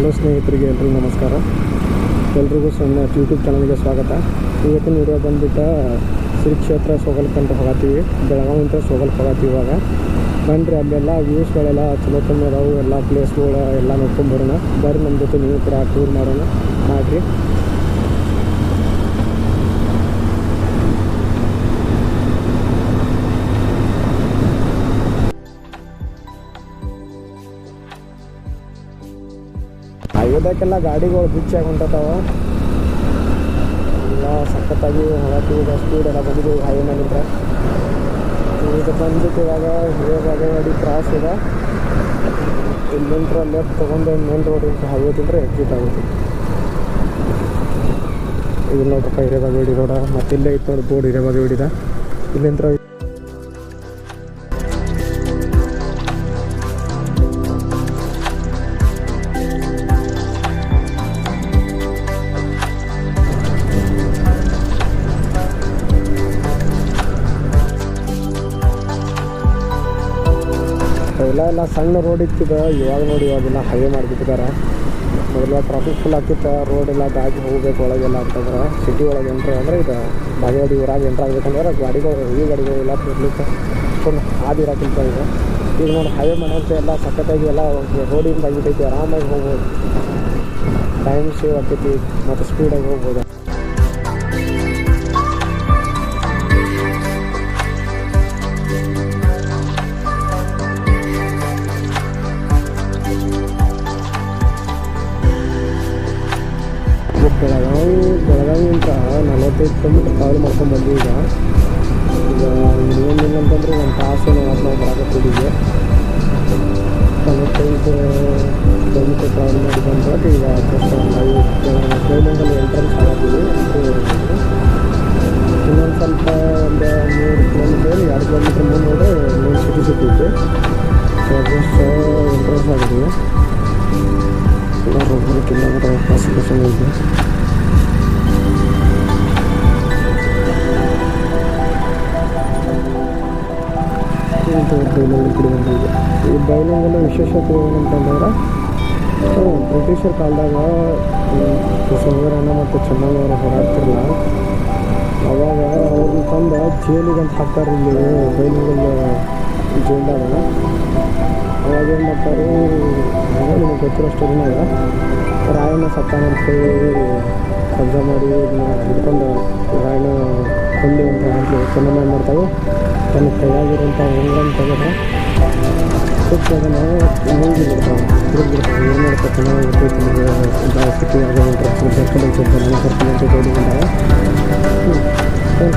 Hello ಸ್ನೇಹಿತರಿಗೆ ಎಲ್ರಿಗೂ ನಮಸ್ಕಾರ. ಎಲ್ರಿಗೂ ಸಣ್ಣ ಯೂಟ್ಯೂಬ್ ಚಾನಲ್ಗೆ ಸ್ವಾಗತ. ಇವತ್ತಿನ ವಿಡಿಯೋ ಬಂದುಬಿಟ್ಟು ಶ್ರೀ ಕ್ಷೇತ್ರ ಸೋಗಲ್ಕಂತ ಹೋಗತ್ತೀವಿ. ಬೆಳಗಾವಿಂದ ಸೋಗಲ್ಗೆ ಹೋಗತ್ತೀವಿ. ಇವಾಗ ಬನ್ನಿರಿ, ಅಲ್ಲೆಲ್ಲ ವ್ಯೂಸ್ಗಳೆಲ್ಲ ಚಲೋ ಕಮ್ಮಿ ಅದಾವು. ಎಲ್ಲ ಪ್ಲೇಸ್ಗಳು ಎಲ್ಲ ನೋಡ್ಕೊಂಬರೋಣ. ಬರ್ರಿ, ನಮ್ಮ ಜೊತೆ ನೀವು ಕೂಡ ಟೂರ್ ಮಾಡೋಣ ಮಾಡಿರಿ. ಹೈವೇದಾಗೆಲ್ಲ ಗಾಡಿಗಳು ಬಿಚ್ಚಾಗಿ ಹೊಂಟತಾವ. ಎಲ್ಲ ಸಖತ್ತಾಗಿ ಹೊರತೀವಿ. ಈಗ ಸ್ಪೀಡ್ ಎಲ್ಲ ಬಂದಿದ್ದೀವಿ ಹೈವೇ ಮೇಲಿಂದ. ಈಗ ಬಂದ್ಬಿಟ್ಟು ಇವಾಗ ಹಿರೇಬಾಗೇವಾಡಿ ಕ್ರಾಸ್ ಇದೆ. ಇಲ್ಲಿಂದ ಲೆಫ್ಟ್ ತೊಗೊಂಡು ಮೇನ್ ರೋಡ್ ಹೈವೇ ತಿಂದರೆ ಎಕ್ಸಿಟ್ ಆಗುತ್ತೆ. ಇಲ್ಲಿ ನೋಡ್ರಪ್ಪ ಹಿರೇಬಾಗೇವಾಡಿ ರೋಡ. ಮತ್ತು ಇಲ್ಲೇ ಇತ್ತು ನೋಡಿ ಬೋರ್ಡ್ ಹಿರೇಬಾಗೇವಾಡಿದ. ಇಲ್ಲಿಂದ ಎಲ್ಲ ಸಣ್ಣ ರೋಡ್ ಇತ್ತಿದೆ. ಇವಾಗ ನೋಡಿ ಇವಾಗೆಲ್ಲ ಹೈವೇ ಮಾಡಿಬಿಟ್ಟಿದ್ದಾರೆ. ಮೊದಲ ಟ್ರಾಫಿಕ್ ಫುಲ್ ಆಗ್ತಿತ್ತು. ರೋಡೆಲ್ಲ ದಾಟಿ ಹೋಗ್ಬೇಕು ಒಳಗೆಲ್ಲ ಅಂತಂದ್ರೆ. ಸಿಟಿ ಒಳಗೆ ಎಂಟ್ರ್ ಅಂದರೆ ಇದು ಬಾಗೇವಾಡಿ ಊರಾಗ ಎಂಟ್ರ್ ಆಗ್ಬೇಕಂದ್ರೆ ಗಾಡಿಗಳು ಹೆವಿ ಗಾಡಿಗಳು ಎಲ್ಲ ಬಿಡ್ಲಿಕ್ಕೆ ಫುಲ್ ಹಾದಿರಾಕಿಲ್ತ ಇದೆ. ಈಗ ನೋಡಿ ಹೈವೇ ಮಾಡೋಂಥ ಎಲ್ಲ ಸಖತ್ತಾಗಿ ಎಲ್ಲ ರೋಡಿಂದ ಆಗಿಬಿಟ್ಟೈತಿ. ಆರಾಮಾಗಿ ಹೋಗ್ಬೋದು. ಟೈಮ್ ಸೇವ್ ಆಗ್ತೈತಿ ಮತ್ತು ಸ್ಪೀಡಾಗಿ ಹೋಗ್ಬೋದು. ಬೆಳಗಾವಿಂದ 45 ಕಿಲೋಮೀಟ್ರ್ ಟ್ರಾವೆಲ್ ಮಾಡ್ಕೊಂಡು ಬಂದ್ವಿ. ಈಗ ಏನಿಲ್ಲ ಅಂತಂದರೆ ಒಂದು ತಾಸು ನಾವು ಬರಾಕತ್ತಿದ್ದೀವಿ. 45 ಕಿಲೋಮೀಟ್ರ್ ಟ್ರಾವೆಲ್ ಮಾಡಿ ಬಂದಾಗ ಈಗ ಜಸ್ಟ್ ಬೆಳಗಾವಿಯಲ್ಲಿ ಎಂಟ್ರೆನ್ಸ್ ಆಗತ್ತೀವಿ. ಇನ್ನೊಂದು ಸ್ವಲ್ಪ ಒಂದು 3 ಕಿಲೋಮೀಟ್ರ್ 2 ಕಿಲೋಮೀಟ್ರ್ ಮುಂದೆ ನೋಡಿದ್ರೆ ಮೇನ್ ಸಿಟಿ ಸಿಗ್ತೈತಿ. ಸೊ ಜಸ್ಟ್ ಎಂಟ್ರೆನ್ಸ್ ಆಗಿದ್ದೀವಿ. ಹೋಗ್ಲಿಕ್ಕಿಲ್ಲ ಕ್ಲಾಸಿಫಿಕೇಷನ್ ಇದೆ. ಬೈಲಹೊಂಗಲ ಕಡೆ ಬಂದಿದೆ. ಈ ಬೈಲಹೊಂಗಲ ವಿಶೇಷತೆ ಏನಂತಂದ್ರೆ ಬ್ರಿಟಿಷರ ಕಾಲದಾಗ ಸಂವಿಧಾನ ಮತ್ತು ಚೆನ್ನಮ್ಮನವರು ಹೋರಾಡ್ತಿರಲ್ಲ, ಅವಾಗ ಅವ್ರನ್ನ ತಂದು ಜೈಲಿಗಂತ ಹಾಕ್ತಾರೆ. ಇಲ್ಲಿ ಬೈಲಹೊಂಗಲ ಜೈಲ್ದಾಗ ಅವಾಗ ಏನು ಮಾಡ್ತಾರೆ, ನಿಮಗೆ ಗೊತ್ತಿರೋ ಸ್ಟೋರಿನಾಗ ರಾಯಣ್ಣ ಸತ್ತಾನ ಅಂತೇಳಿ ಕಬ್ಜಾ ಮಾಡಿ ಹಿಡ್ಕೊಂಡು ರಾಯಣ್ಣ ಕೊಂಡಿ ಅಂತ ಹೇಳಿ ಚೆನ್ನಮ್ಮ ಏನು ಮಾಡ್ತಾವೆ, ತನ್ನ ಕೈಯಾಗಿರೋಂಥ ಹೆಂಗನ್ನು ತೆಗೆದು ಸುತ್ತದನ್ನು ನೀಗಿ ಬಿಡ್ತಾವೆ. ತಿರುಗಿಬಿಡ್ತಾವೆ. ಏನು ಮಾಡ್ತಾರೆ, ಚೆನ್ನಾಗಿ ಗೊತ್ತೈತಿ ನಿಮಗೆ. ಸಿಟಿ ಕರ್ಕೊಂಡು ಜೈಲಿಗೆ ಬಂದಾಗ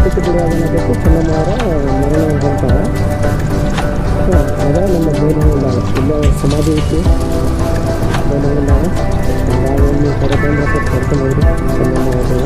ಸಿಟಿ ಬಿಡಿ ಆಗಬೇಕು. ಚೆನ್ನಮ್ಮ ಅವರ ಮರಣ ಹೊಂತಾರೆ. ಅದೇ ನಮ್ಮ ಬೈಲಹೊಂಗಲದಾಗ ಇಲ್ಲೇ ಸಮಾಧಿ ಐತಿ. ಬೈಲಹೊಂಗಲದಾಗ ನಾವೊಂದು ಕರೆತಂದ್ರೆ ಕರ್ಕೊಂಡು ಹೋಗಿ ಚೆನ್ನಮ್ಮ ಹೋದಾಗ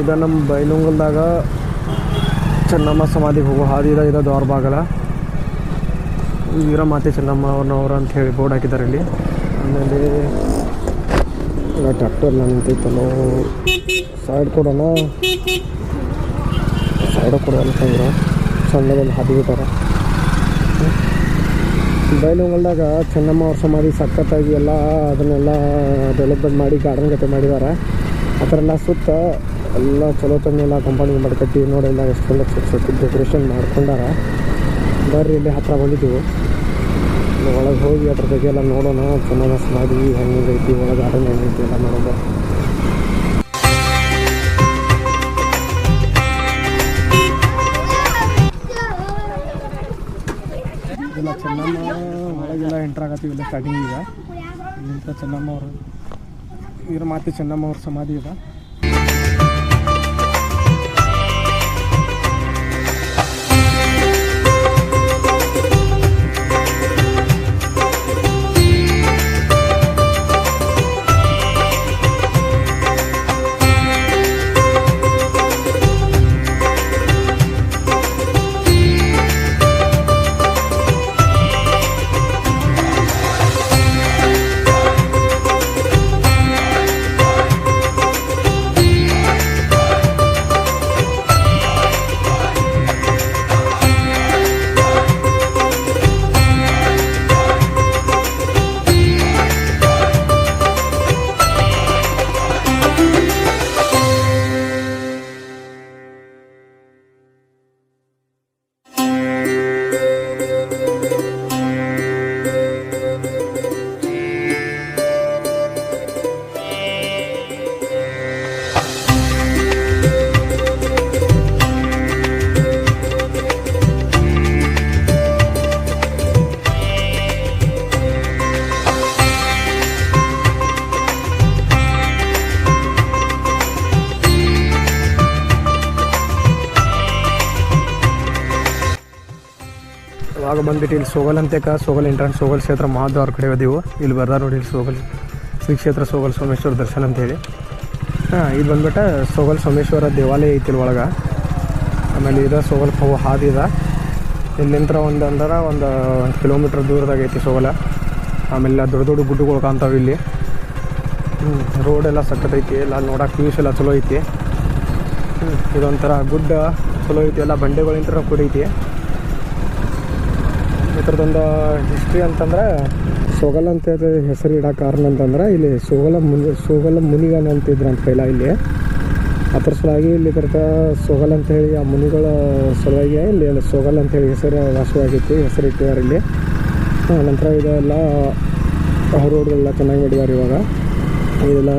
ಇದು ನಮ್ಮ ಬೈಲಹೊಂಗಲದಾಗ ಚೆನ್ನಮ್ಮ ಸಮಾಧಿಗೆ ಹೋಗೋ ಹಾದಿದ ಇದು ದ್ವಾರ ಬಾಗಲ. ವೀರಮಾತೆ ಚೆನ್ನಮ್ಮ ಅವ್ರನ್ನವ್ರು ಅಂತ ಹೇಳಿ ಬೋರ್ಡ್ ಹಾಕಿದ್ದಾರೆ ಇಲ್ಲಿ. ಆಮೇಲೆ ಟ್ರ್ಯಾಕ್ಟರ್ ನಿಂತೈತಲ್ಲೋ, ಸೈಡ್ ಕೊಡೋಣ, ಸೈಡ್ ಕೊಡೋಣ ತಂದ್ರೆ ಸಣ್ಣದಲ್ಲಿ ಹಾದಿ ಬಿಟ್ಟಾರೆ. ಬೈಲಹೊಂಗಲದಾಗ ಚೆನ್ನಮ್ಮ ಅವ್ರ ಸಮಾಧಿ ಸಖತ್ತಾಗಿ ಎಲ್ಲ ಅದನ್ನೆಲ್ಲ ಡೆವಲಪ್ಮೆಂಟ್ ಮಾಡಿ ಗಾರ್ಡನ್ ಗತೆ ಮಾಡಿದ್ದಾರೆ. ಆ ಥರ ಎಲ್ಲ ಸುತ್ತ ಎಲ್ಲ ಚಲೋ ತಂದೆಲ್ಲ ಕಂಪೌಂಡಿಂಗ್ ಮಾಡ್ಕಟ್ಟಿ ನೋಡೆಲ್ಲ ಎಷ್ಟೆಲ್ಲ ಡೆಕೋರೇಷನ್ ಮಾಡ್ಕೊಂಡಾರ. ಬರ್ರಿ ಇಲ್ಲಿ ಹತ್ತಿರ ಬಂದಿದ್ದೀವಿ. ಒಳಗೆ ಹೋಗಿ ಅದ್ರ ಬಗ್ಗೆ ಎಲ್ಲ ನೋಡೋಣ. ಚೆನ್ನಮ್ಮ ಸಮಾಧಿ ಹೆಂಗೈತಿ, ಒಳಗೆ ಗಾರ್ಡನ್ ಹೆಂಗೈತಿ ಎಲ್ಲ ನೋಡೋದು. ಎಂಟ್ರ್ ಆಗತ್ತೀವಿ ಇಲ್ಲ ಸ್ಟಾರ್ಟಿಂಗ್ ಈಗ ಇಲ್ಲಿಂದ ಚೆನ್ನಮ್ಮ ಅವರು ವೀರಮಾತೆ ಚೆನ್ನಮ್ಮ ಅವ್ರ ಸಮಾಧಿ ಇದೆ. ಇವಾಗ ಬಂದ್ಬಿಟ್ಟು ಇಲ್ಲಿ ಸೋಗಲ್ ಅಂತೇಕ ಸೋಗಲ್ ಎಂಟ್ರೆನ್ಸ್ ಸೋಗಲ್ ಕ್ಷೇತ್ರ ಮಹಾದ್ವಾರ ಕಡೆ ಹೋದೆವು. ಇಲ್ಲಿ ಬರ್ದ ನೋಡಿ ಇಲ್ಲಿ ಸೋಗಲ್ ಶ್ರೀ ಕ್ಷೇತ್ರ ಸೋಗಲ್ ಸೋಮೇಶ್ವರ ದರ್ಶನ ಅಂತೇಳಿ. ಇದು ಬಂದ್ಬಿಟ್ಟು ಸೋಗಲ್ ಸೋಮೇಶ್ವರ ದೇವಾಲಯ ಐತಿ ಇಲ್ಲಿ ಒಳಗೆ. ಆಮೇಲೆ ಇದು ಸೋಗಲ್ ಹಾದಿ ಇದೆ ಇಲ್ಲಿಂತ್ರ ಒಂದು ಕಿಲೋಮೀಟ್ರ್ ದೂರದಾಗ ಐತಿ ಸೋಗಲ. ಆಮೇಲೆ ದೊಡ್ಡ ದೊಡ್ಡ ಗುಡ್ಡಗಳು ಕಾಣ್ತಾವೆ ಇಲ್ಲಿ. ರೋಡೆಲ್ಲ ಸಕ್ಕತ್ತೈತಿ, ಎಲ್ಲ ನೋಡೋಕೆ ವ್ಯೂಸ್ ಎಲ್ಲ ಚಲೋ ಐತಿ. ಇದೊಂಥರ ಗುಡ್ಡ ಚಲೋ ಐತಿ, ಎಲ್ಲ ಬಂಡೆಗಳಿಂದ ಕೂಡೈತಿ. ಈ ಥರದೊಂದು ಹಿಸ್ಟ್ರಿ ಅಂತಂದ್ರೆ ಸೋಗಲ್ ಅಂತ ಹೆಸರು ಇಡೋ ಕಾರಣ ಅಂತಂದ್ರೆ ಇಲ್ಲಿ ಸೋಗಲ ಮುನಿಗಣ ಅಂತಿದ್ರು ಅಂತ ಪೈಲ ಇಲ್ಲಿ. ಅದ್ರ ಸಲುವಾಗಿ ಇಲ್ಲಿ ಬರ್ತ ಸೋಗಲ್ ಅಂತೇಳಿ ಆ ಮುನಿಗಳ ಸಲುವಾಗಿ ಇಲ್ಲಿ ಸೋಗಲ್ ಅಂತೇಳಿ ಹೆಸರು ವಾಸವಾಗಿತ್ತು, ಹೆಸರು ಇಟ್ಟಿದ್ದಾರೆ ಇಲ್ಲಿ. ನಂತರ ಇದೆಲ್ಲ ರೋಡ್ಗಳೆಲ್ಲ ಚೆನ್ನಾಗಿ ಮಾಡಿದ್ದಾರೆ ಇವಾಗ. ಇದೆಲ್ಲ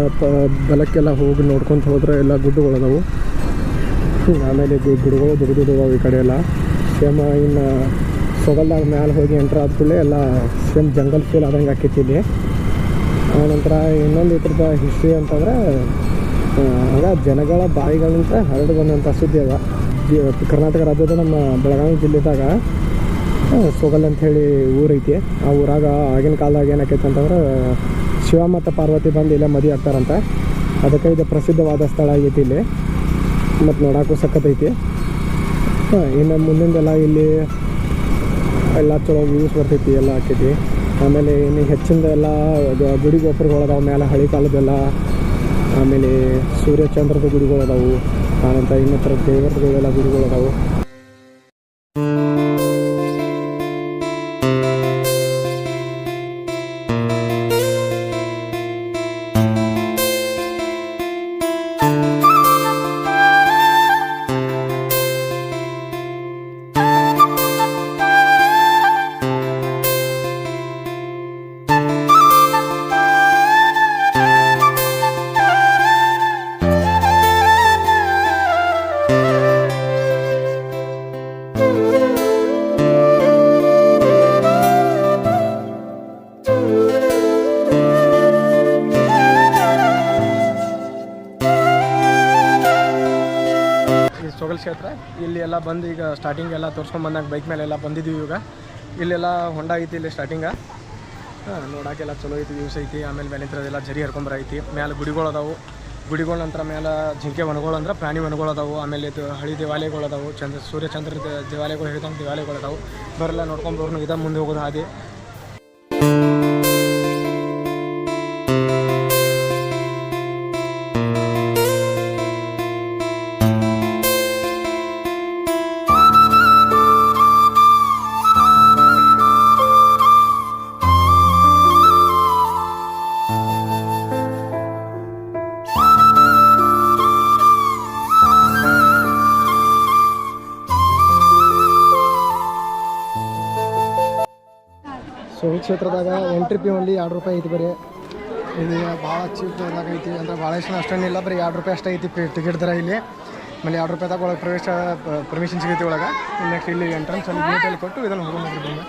ಬಲಕ್ಕೆಲ್ಲ ಹೋಗಿ ನೋಡ್ಕೊತ ಹೋದ್ರೆ ಎಲ್ಲ ಗುಡ್ಡುಗಳದಾವು. ಆಮೇಲೆ ಗುಡ್ಗಳು ದೊಡ್ಡ ದೊಡ್ಡದಾವು ಈ ಕಡೆ ಎಲ್ಲ. ಸೇಮ್ ಇನ್ನು ಸೋಗಲ್ದಾಗ ಮ್ಯಾಲೆ ಹೋಗಿ ಎಂಟ್ರ್ ಆದ ಕೂಡಲೇ ಎಲ್ಲ ಸೇಮ್ ಜಂಗಲ್ ಫೀಲ್ ಆದಂಗೆ ಆಕೈತಿ ಇಲ್ಲಿ. ಆನಂತರ ಇನ್ನೊಂದು ಇದ್ರದ ಹಿಸ್ಟ್ರಿ ಅಂತಂದ್ರೆ ಆಗ ಜನಗಳ ಬಾಯಿಗಳಿಂದ ಹರಡು ಬಂದಂಥ ಸುದ್ದಿ ಅದ. ಕರ್ನಾಟಕ ರಾಜ್ಯದ ನಮ್ಮ ಬೆಳಗಾವಿ ಜಿಲ್ಲೆದಾಗ ಸೋಗಲ್ ಅಂಥೇಳಿ ಊರೈತಿ. ಆ ಊರಾಗ ಆಗಿನ ಕಾಲದಾಗ ಏನಾಕೈತಿ ಅಂತಂದ್ರೆ ಶಿವ ಮತ್ತು ಪಾರ್ವತಿ ಬಂದು ಇಲ್ಲೇ ಮದುವೆ ಆಗ್ತಾರಂತ. ಅದಕ್ಕೆ ಇದು ಪ್ರಸಿದ್ಧವಾದ ಸ್ಥಳ ಆಗೈತಿ ಇಲ್ಲಿ, ಮತ್ತು ನೋಡೋಕ್ಕೂ ಸಕ್ಕತ್ತೈತಿ. ಇನ್ನು ಮುಂದಿಂದೆಲ್ಲ ಇಲ್ಲಿ ಎಲ್ಲ ಚಲೋ ವ್ಯೂಸ್ ಬರ್ತೈತಿ, ಎಲ್ಲ ಆಕೈತಿ. ಆಮೇಲೆ ಇನ್ನು ಹೆಚ್ಚಿಂದ ಎಲ್ಲ ಗುಡಿ ಗೋಪುರಗಳದಾವು ಮೇಲೆ ಹಳೆ ಕಾಲದೆಲ್ಲ. ಆಮೇಲೆ ಸೂರ್ಯಚಂದ್ರದ ಗುಡಿಗಳದಾವು. ಆನಂತರ ಇನ್ನಿತರ ದೇವರಗಳೆಲ್ಲ ಗುಡಿಗಳದಾವು. ಸೋಗಲ್ ಕ್ಷೇತ್ರ ಇಲ್ಲಿ ಎಲ್ಲ ಬಂದು ಈಗ ಸ್ಟಾರ್ಟಿಂಗ್ ಎಲ್ಲ ತೋರಿಸ್ಕೊಂಡು ಬಂದಾಗ ಬೈಕ್ ಮೇಲೆಲ್ಲ ಬಂದಿದ್ದೀವಿ. ಇವಾಗ ಇಲ್ಲೆಲ್ಲ ಹೊಂಡ ಐತಿ ಇಲ್ಲಿ ಸ್ಟಾರ್ಟಿಂಗ. ನೋಡೋಕ್ಕೆಲ್ಲ ಚಲೋ ಐತಿ, ವ್ಯೂಸ್ ಐತಿ. ಆಮೇಲೆ ಮೇಲಿಂತ್ರದೆಲ್ಲ ಜರಿ ಹರ್ಕೊಂಬರ ಐತಿ. ಮೇಲೆ ಗುಡಿಗಳು ಅದಾವು. ಗುಡಿಗಳ ನಂತರ ಮೇಲೆ ಜಿಂಕೆ ವನಗಳು ಅಂದ್ರೆ ಪ್ರಾಣಿ ವನಗಳು ಅದಾವು. ಆಮೇಲೆ ಇದು ಹಳಿ ದೇವಾಲಯಗಳು ಅದಾವು. ಸೂರ್ಯಚಂದ್ರ ದೇವಾಲಯಗಳು ಹೇಳಿದಂಗೆ ದೇವಾಲಯಗಳು ಅದಾವು. ಬರೆಲ್ಲ ನೋಡ್ಕೊಂಬವ್ರು ಇದ ಮುಂದೆ ಹೋಗೋದು ಹಾದಿ. ಸೋಗಲ್ ಕ್ಷೇತ್ರದಾಗ ಎಂಟ್ರಿ ಫೀ ಓನ್ಲಿ 2 ರೂಪಾಯಿ ಐತಿ. ಬರೀ ಇದು ಭಾಳ ಚೀಪ್ದಾಗ ಐತಿ ಅಂದ್ರೆ ಭಾಳ ಎಷ್ಟು ಅಷ್ಟೇನಿಲ್ಲ, ಬರೀ 2 ರೂಪಾಯಿ ಅಷ್ಟೇ ಐತಿ ಟಿಕೆಟ್ ದರ ಇಲ್ಲಿ. ಆಮೇಲೆ 2 ರೂಪಾಯಿದಾಗ ಒಳಗೆ ಪರ್ಮಿಷನ್ ಸಿಗೈತಿ ಒಳಗೆ. ನೆಕ್ಸ್ಟ್ ಇಲ್ಲಿ ಎಂಟ್ರೆನ್ಸ್ ಅಲ್ಲಿ ಗೇಟಲ್ಲಿ ಕೊಟ್ಟು ಇದನ್ನು ಹೋಗೋಣ ಬಂದು.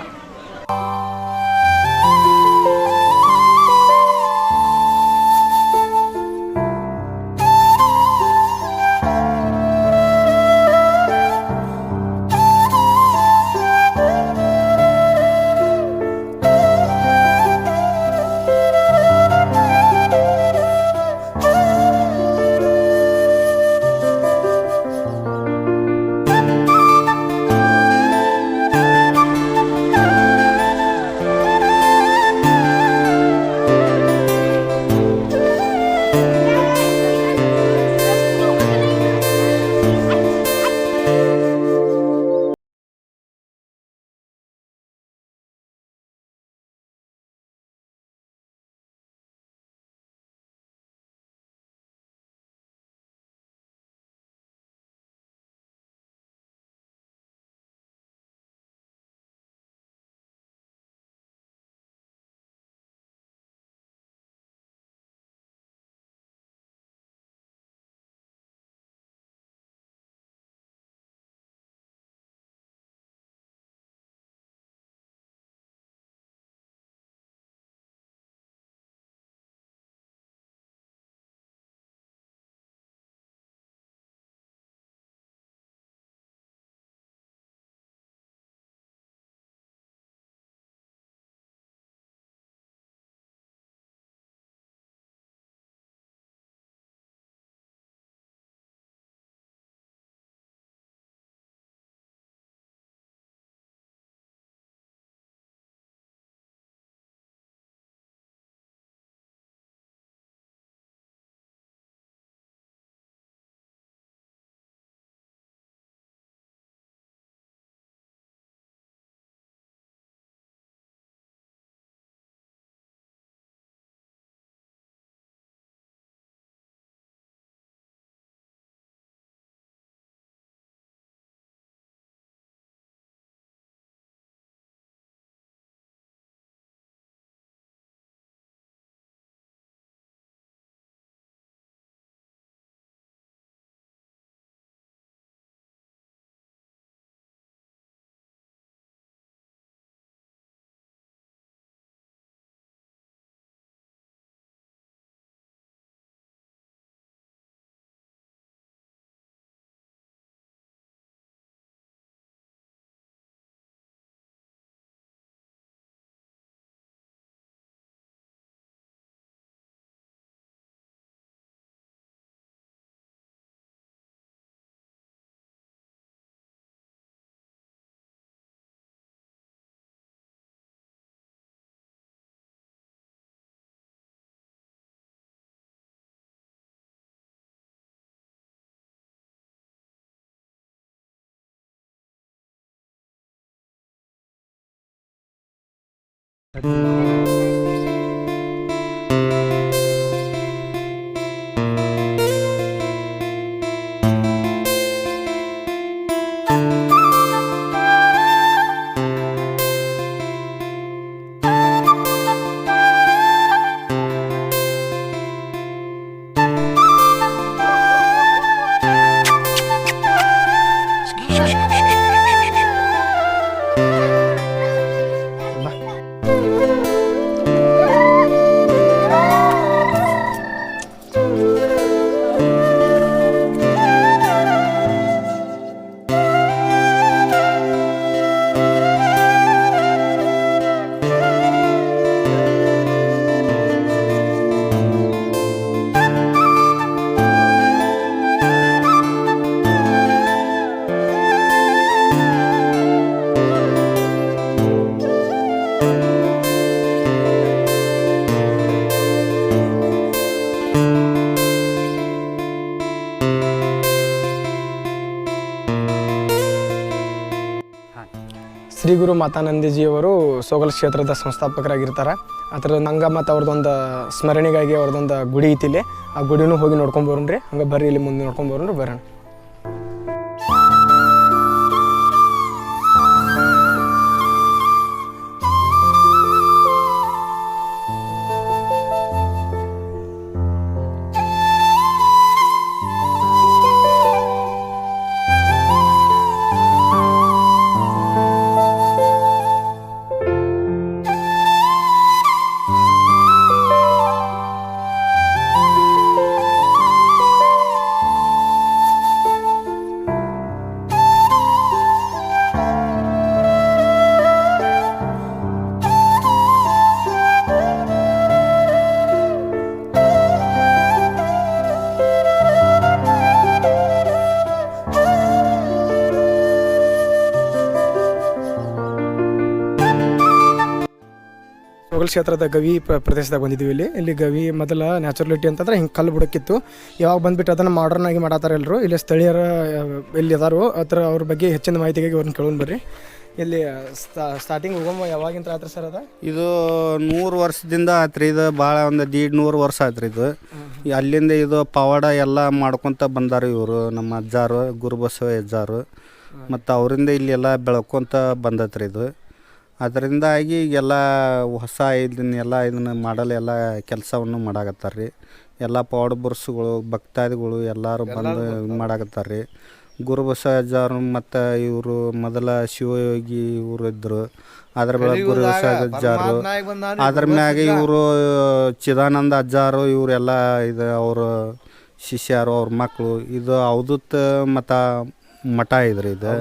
ಶ್ರೀ ಗುರು ಮಾತಾನಂದಜಿಯವರು ಸೋಗಲ್ ಕ್ಷೇತ್ರದ ಸಂಸ್ಥಾಪಕರಾಗಿರ್ತಾರೆ. ಅದರ ನಂಗೆ ಮತ್ತು ಅವ್ರದ್ದೊಂದು ಸ್ಮರಣೆಗಾಗಿ ಅವ್ರದ್ದೊಂದು ಗುಡಿ ಐತಿಲ್ಲಿ. ಆ ಗುಡಿನೂ ಹೋಗಿ ನೋಡ್ಕೊಂಬರೋಣ್ರಿ. ಹಂಗೆ ಬರ್ರಿ ಇಲ್ಲಿ ಮುಂದೆ ನೋಡ್ಕೊಂಬರೋಣ್ರಿ ಬರೋಣ. ಸೋಗಲ್ ಕ್ಷೇತ್ರದ ಗವಿ ಪ್ರದೇಶದಾಗ ಬಂದಿದ್ದೀವಿ. ಇಲ್ಲಿ ಗವಿ ಮೊದಲ ನ್ಯಾಚುರಲಿಟಿ ಅಂತಂದ್ರೆ ಹಿಂಗೆ ಕಲ್ಲು ಬುಡಕ್ಕಿತ್ತು. ಯಾವಾಗ ಬಂದುಬಿಟ್ಟು ಅದನ್ನು ಮಾಡರ್ನ್ ಆಗಿ ಮಾಡತ್ತಾರೆ ಎಲ್ಲರೂ. ಇಲ್ಲಿ ಸ್ಥಳೀಯರ ಇಲ್ಲಿ ಅದಾರು ಅವ್ರ ಬಗ್ಗೆ ಹೆಚ್ಚಿನ ಮಾಹಿತಿಗಾಗಿ ಅವ್ರನ್ನ ಕೇಳೋಣ ಬರ್ರಿ. ಇಲ್ಲಿ ಸ್ಟಾರ್ಟಿಂಗ್ ಹೋಗೋ ಯಾವಾಗಿಂತ ಆತ್ರಿ ಸರ್ ಅದ? ಇದು 100 ವರ್ಷದಿಂದ ಆತ್ರಿ. ಇದು ಭಾಳ ಒಂದು 150 ವರ್ಷ ಆಯ್ತು ಇದು. ಅಲ್ಲಿಂದ ಇದು ಪವಾಡ ಎಲ್ಲ ಮಾಡ್ಕೊತ ಬಂದಾರ ಇವರು ನಮ್ಮ ಅಜ್ಜಾರು, ಗುರುಬಸವ ಅಜ್ಜಾರು. ಮತ್ತು ಅವರಿಂದ ಇಲ್ಲೆಲ್ಲ ಬೆಳ್ಕೊತ ಬಂದತ್ರಿ ಇದು. ಅದರಿಂದಾಗಿ ಈಗೆಲ್ಲ ಹೊಸ ಇದನ್ನು ಮಾಡಲೆಲ್ಲ ಕೆಲಸವನ್ನು ಮಾಡಾಕತ್ತಾರೆ ರೀ. ಎಲ್ಲ ಪವಾಡ ಬುರ್ಸುಗಳು ಭಕ್ತಾದಿಗಳು ಎಲ್ಲರೂ ಬಂದು ಇದು ಮಾಡಾಕತ್ತಾರೆ ರೀ. ಗುರುಬಸವ ಅಜ್ಜಾರು ಮತ್ತು ಇವರು ಮೊದಲ ಶಿವಯೋಗಿ ಇವರು ಇದ್ದರು. ಅದ್ರ ಬೆಳಗ್ಗೆ ಗುರುಬಸವ ಅಜ್ಜಾರು, ಅದ್ರ ಮ್ಯಾಗ ಇವರು ಚಿದಾನಂದ ಅಜ್ಜಾರು ಇವರೆಲ್ಲ ಇದು ಅವರು ಶಿಷ್ಯರು, ಅವ್ರ ಮಕ್ಕಳು. ಇದು ಅವಧೂತ ಮಠ ಇದ್ರಿ ಇದು.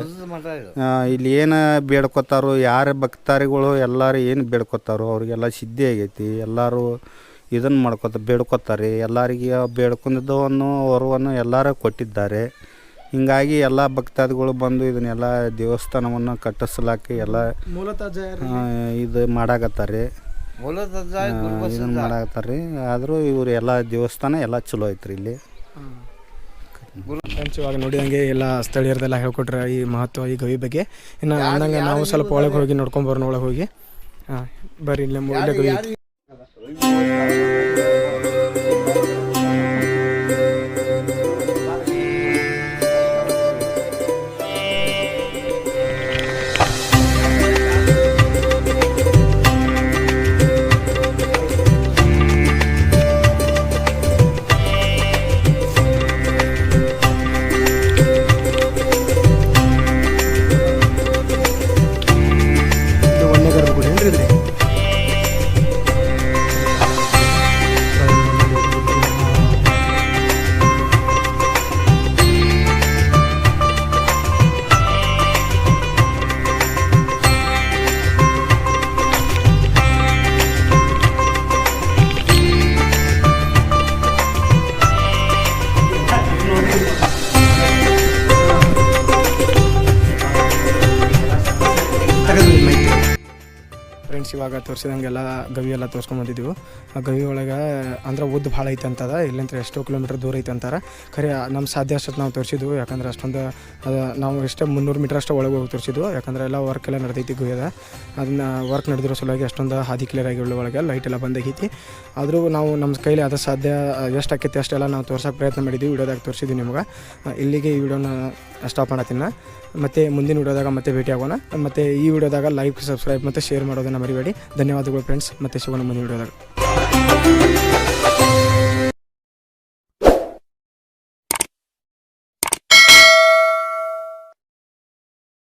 ಇಲ್ಲಿ ಏನು ಬೇಡ್ಕೊತಾರೋ ಯಾರು ಭಕ್ತಾರಿಗಳು ಎಲ್ಲರೂ ಏನು ಬೇಡ್ಕೊತಾರೋ ಅವ್ರಿಗೆಲ್ಲ ಸಿದ್ಧಿ ಆಗೈತಿ. ಎಲ್ಲರೂ ಇದನ್ನು ಬೇಡ್ಕೊತಾರೆ. ಎಲ್ಲರಿಗೆ ಬೇಡ್ಕೊಂಡಿದ್ದವನ್ನು ವರವನ್ನು ಎಲ್ಲರೂ ಕೊಟ್ಟಿದ್ದಾರೆ. ಹಿಂಗಾಗಿ ಎಲ್ಲ ಭಕ್ತಾದಿಗಳು ಬಂದು ಇದನ್ನೆಲ್ಲ ದೇವಸ್ಥಾನವನ್ನು ಕಟ್ಟಿಸ್ಲಾಕಿ ಎಲ್ಲ ಇದು ಮಾಡಾಕತ್ತಾರೆ, ಇದನ್ನು ಮಾಡಾಕತ್ತಾರೆ. ಆದರೂ ಇವರು ಎಲ್ಲ ದೇವಸ್ಥಾನ ಎಲ್ಲ ಚಲೋ ಐತ್ರಿ ಇಲ್ಲಿ. ಇವಾಗ ನೋಡಿದಂಗೆ ಎಲ್ಲ ಸ್ಥಳೀಯರದೆಲ್ಲ ಹೇಳ್ಕೊಟ್ರೆ ಈ ಮಹತ್ವ ಈ ಗವಿ ಬಗ್ಗೆ. ಇನ್ನು ಅಂದಂಗೆ ನಾವು ಸ್ವಲ್ಪ ಒಳಗೆ ಹೋಗಿ ನೋಡ್ಕೊಂಬರೋಣ. ಒಳಗೆ ಹೋಗಿ ಬರ್ರಿ ಇಲ್ಲಿ ಗವಿ. ಇವಾಗ ತೋರಿಸಿದಂಗೆಲ್ಲ ಗವಿ ಎಲ್ಲ ತೋರಿಸ್ಕೊಂಬಂದಿದ್ದೀವಿ. ಆ ಗವಿ ಒಳಗೆ ಅಂದ್ರೆ ಉದ್ದು ಭಾಳ ಐತೆ ಅಂತದ, ಇಲ್ಲಿಂದ ಎಷ್ಟೋ ಕಿಲೋಮೀಟ್ರ್ ದೂರ ಐತೆ ಅಂತಾರೆ. ಖರೆ ನಮ್ಮ ಸಾಧ್ಯ ಅಷ್ಟು ನಾವು ತೋರಿಸಿದ್ವು, ಯಾಕಂದ್ರೆ ಅಷ್ಟೊಂದು ನಾವು ಎಷ್ಟೇ 300 ಮೀಟ್ರ್ ಅಷ್ಟೇ ಒಳಗೆ ಹೋಗಿ ತೋರಿಸಿದ್ವು. ಯಾಕಂದರೆ ಎಲ್ಲ ವರ್ಕ್ ಎಲ್ಲ ನಡೆದೈತಿ ಗವಿಯದ. ಅದನ್ನು ವರ್ಕ್ ನಡೆದಿರೋ ಸಲುವಾಗಿ ಅಷ್ಟೊಂದು ಹಾದಿ ಕ್ಲಿಯರ್ ಆಗಿ ಒಳಗೆ ಲೈಟ್ ಎಲ್ಲ ಬಂದಾಗೈತಿ. ಆದರೂ ನಾವು ನಮ್ಮ ಕೈಲಿ ಅದು ಸಾಧ್ಯ ಎಷ್ಟು ಆಕೈತಿ ಅಷ್ಟೆಲ್ಲ ನಾವು ತೋರ್ಸೋಕೆ ಪ್ರಯತ್ನ ಮಾಡಿದ್ವಿ, ವಿಡಿಯೋದಾಗ ತೋರಿಸಿದ್ವಿ ನಿಮ್ಗೆ. ಇಲ್ಲಿಗೆ ಈ ವಿಡಿಯೋನ ಸ್ಟಾಪ್ ಮಾಡತ್ತೀನಿ. ಮತ್ತು ಮುಂದಿನ ವಿಡಿಯೋದಾಗ ಮತ್ತೆ ಭೇಟಿ ಆಗೋಣ. ಮತ್ತು ಈ ವಿಡಿಯೋದಾಗ ಲೈಕ್, ಸಬ್ಸ್ಕ್ರೈಬ್ ಮತ್ತು ಶೇರ್ ಮಾಡೋದನ್ನು ಮರಿಬೇಡಿ. ಧನ್ಯವಾದಗಳು ಫ್ರೆಂಡ್ಸ್. ಮತ್ತೆ ಸಿಗೋಣ ಮುಂದಿನ ವಿಡಿಯೋದಾಗ.